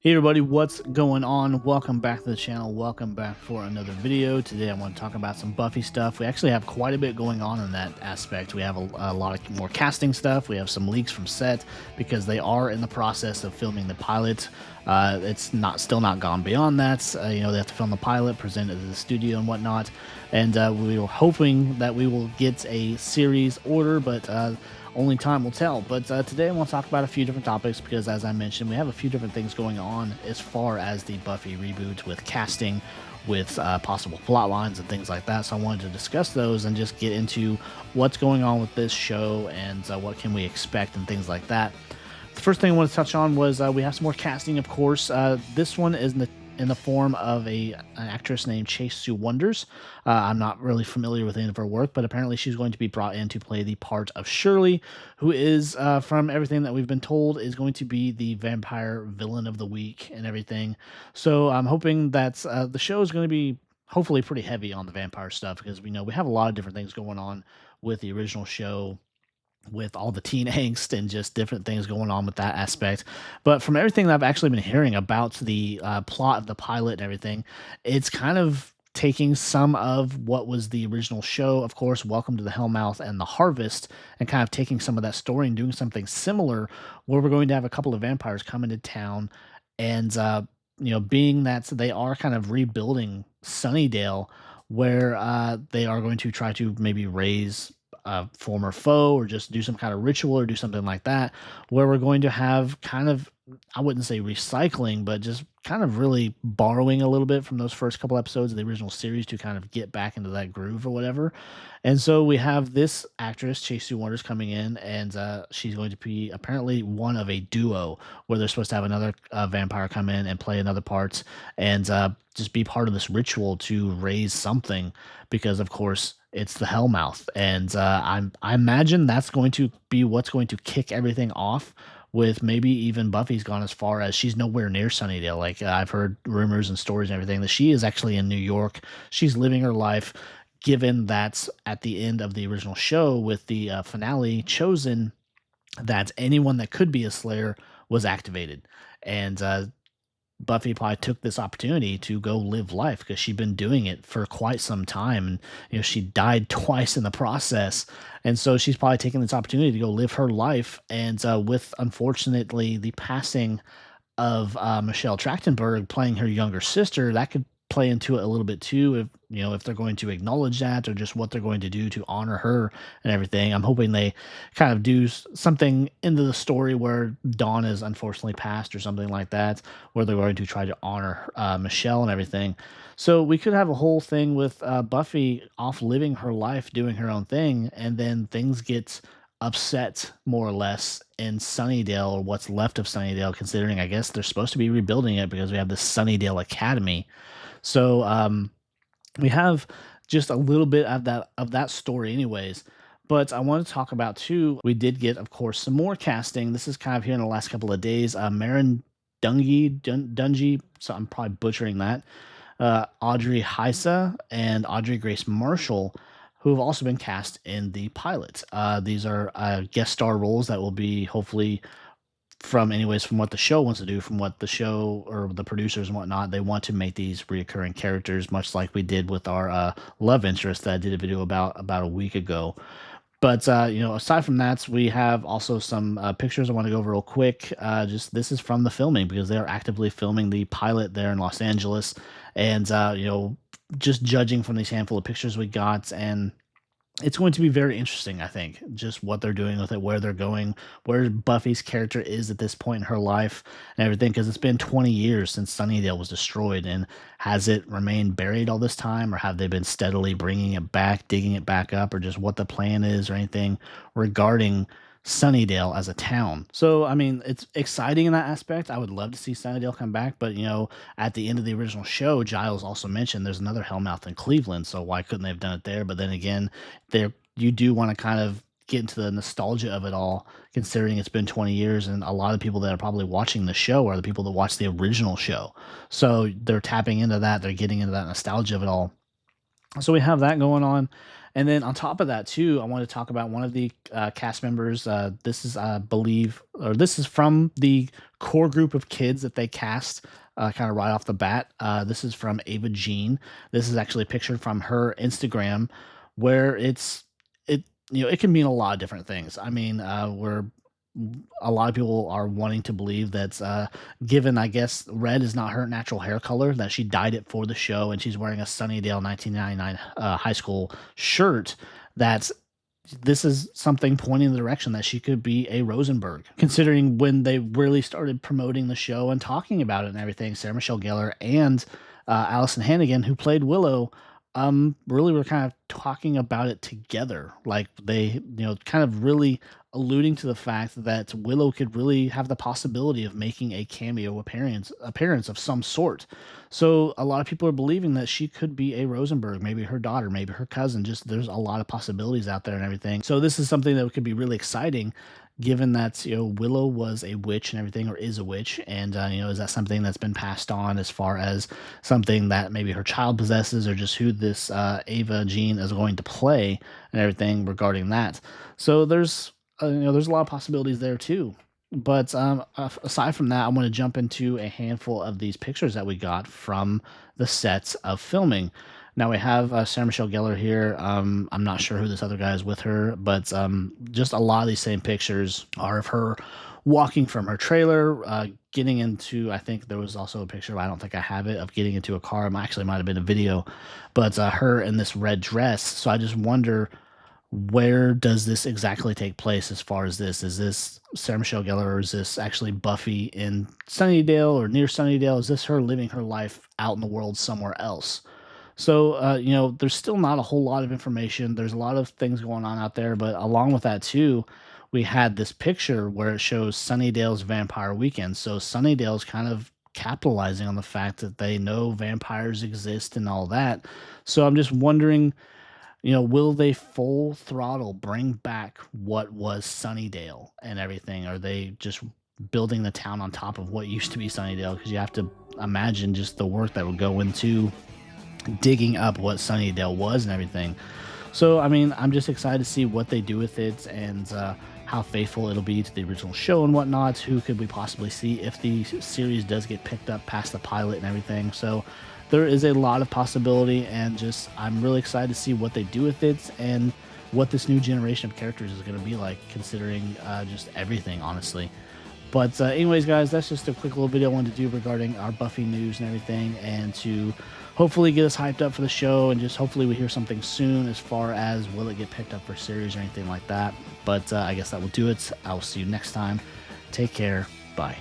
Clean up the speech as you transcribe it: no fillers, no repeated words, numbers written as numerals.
Hey everybody, what's going on? Welcome back to the channel. Welcome back for another video. Today I want to talk about some Buffy stuff. We actually have quite a bit going on in that aspect. We have a lot of more casting stuff. We have some leaks from set because they are in the process of filming the pilot. It's still not gone beyond that. They have to film the pilot, present it to the studio and whatnot. And we were hoping that we will get a series order, but only time will tell. But today I want to talk about a few different topics because, as I mentioned, we have a few different things going on as far as the Buffy reboot with casting, with possible plot lines and things like that. So I wanted to discuss those and just get into what's going on with this show and what can we expect and things like that. The first thing I want to touch on was we have some more casting, of course. This one is in the form of an actress named Chase Sue Wonders. I'm not really familiar with any of her work, but apparently she's going to be brought in to play the part of Shirley, who is, from everything that we've been told, is going to be the vampire villain of the week and everything. So I'm hoping that the show is going to be hopefully pretty heavy on the vampire stuff because we know we have a lot of different things going on with the original show, with all the teen angst and just different things going on with that aspect. But from everything that I've actually been hearing about the plot of the pilot and everything, it's kind of taking some of what was the original show, of course, Welcome to the Hellmouth and The Harvest, and kind of taking some of that story and doing something similar where we're going to have a couple of vampires come into town and, being that they are kind of rebuilding Sunnydale, where they are going to try to maybe raise a former foe or just do some kind of ritual or do something like that, where we're going to have kind of, I wouldn't say recycling, but just kind of really borrowing a little bit from those first couple episodes of the original series to kind of get back into that groove or whatever. And so we have this actress, Chase Sue Wonders, coming in, and she's going to be apparently one of a duo where they're supposed to have another vampire come in and play another part and just be part of this ritual to raise something because, of course, it's the Hellmouth, and I imagine that's going to be what's going to kick everything off. With maybe even Buffy's gone as far as she's nowhere near Sunnydale. Like I've heard rumors and stories and everything that she is actually in New York. She's living her life. Given that at the end of the original show with the finale chosen, that anyone that could be a Slayer was activated, and Buffy probably took this opportunity to go live life because she'd been doing it for quite some time. And, she died twice in the process. And so she's probably taking this opportunity to go live her life. And with, unfortunately, the passing of Michelle Trachtenberg playing her younger sister, that could play into it a little bit too. If they're going to acknowledge that or just what they're going to do to honor her and everything. I'm hoping they kind of do something into the story where Dawn is unfortunately passed or something like that, where they're going to try to honor Michelle and everything. So we could have a whole thing with Buffy off living her life, doing her own thing, and then things get upset more or less in Sunnydale, or what's left of Sunnydale, considering I guess they're supposed to be rebuilding it because we have the Sunnydale Academy. So we have just a little bit of that story anyways. But I want to talk about too, we did get, of course, some more casting. This is kind of here in the last couple of days. Marin Dungy, so I'm probably butchering that. Audrey Heisa and Audrey Grace Marshall, who have also been cast in the pilot. These are guest star roles that will be hopefully from what the show wants to do, from what the show or the producers and whatnot, they want to make these reoccurring characters, much like we did with our love interest that I did a video about a week ago. But aside from that, we have also some pictures I want to go over real quick. Just this is from the filming because they're actively filming the pilot there in Los Angeles, and just judging from these handful of pictures we got, and it's going to be very interesting, I think, just what they're doing with it, where they're going, where Buffy's character is at this point in her life and everything, because it's been 20 years since Sunnydale was destroyed. And has it remained buried all this time, or have they been steadily bringing it back, digging it back up, or just what the plan is or anything regarding Sunnydale as a town? So, I mean, it's exciting in that aspect. I would love to see Sunnydale come back, but, at the end of the original show, Giles also mentioned there's another Hellmouth in Cleveland, so why couldn't they have done it there? But then again, there you do want to kind of get into the nostalgia of it all, considering it's been 20 years, and a lot of people that are probably watching the show are the people that watched the original show. So they're tapping into that, they're getting into that nostalgia of it all. So we have that going on. And then on top of that too, I want to talk about one of the cast members. This is, I believe, or this is from the core group of kids that they cast. Kind of right off the bat. This is from Ava Jean. This is actually pictured from her Instagram, where it it can mean a lot of different things. I mean, where a lot of people are wanting to believe that, given, I guess, red is not her natural hair color, that she dyed it for the show, and she's wearing a Sunnydale 1999 high school shirt. That this is something pointing in the direction that she could be a Rosenberg. Considering when they really started promoting the show and talking about it and everything, Sarah Michelle Gellar and Allison Hannigan, who played Willow, really were kind of talking about it together. Like they, kind of really alluding to the fact that Willow could really have the possibility of making a cameo appearance of some sort. So a lot of people are believing that she could be a Rosenberg, maybe her daughter, maybe her cousin. Just there's a lot of possibilities out there and everything. So this is something that could be really exciting, given that Willow was a witch and everything, or is a witch, and is that something that's been passed on as far as something that maybe her child possesses, or just who this Ava Jean is going to play and everything regarding that. So there's there's a lot of possibilities there too. But aside from that, I want to jump into a handful of these pictures that we got from the sets of filming. Now we have Sarah Michelle Gellar here. I'm not sure who this other guy is with her, but just a lot of these same pictures are of her walking from her trailer, getting into, I think there was also a picture, I don't think I have it, of getting into a car. It actually might have been a video, but her in this red dress. So I just wonder, where does this exactly take place as far as this? Is this Sarah Michelle Gellar, or is this actually Buffy in Sunnydale or near Sunnydale? Is this her living her life out in the world somewhere else? So, there's still not a whole lot of information. There's a lot of things going on out there, but along with that too, we had this picture where it shows Sunnydale's Vampire Weekend. So Sunnydale's kind of capitalizing on the fact that they know vampires exist and all that. So I'm just wondering, will they full throttle bring back what was Sunnydale and everything? Are they just building the town on top of what used to be Sunnydale? Because you have to imagine just the work that would go into digging up what Sunnydale was and everything. So, I mean, I'm just excited to see what they do with it, and how faithful it'll be to the original show and whatnot. Who could we possibly see if the series does get picked up past the pilot and everything? So there is a lot of possibility, and just I'm really excited to see what they do with it and what this new generation of characters is going to be like, considering just everything, honestly. But anyways, guys, that's just a quick little video I wanted to do regarding our Buffy news and everything, and to hopefully get us hyped up for the show, and just hopefully we hear something soon as far as will it get picked up for series or anything like that. But I guess that will do it. I'll see you next time. Take care. Bye.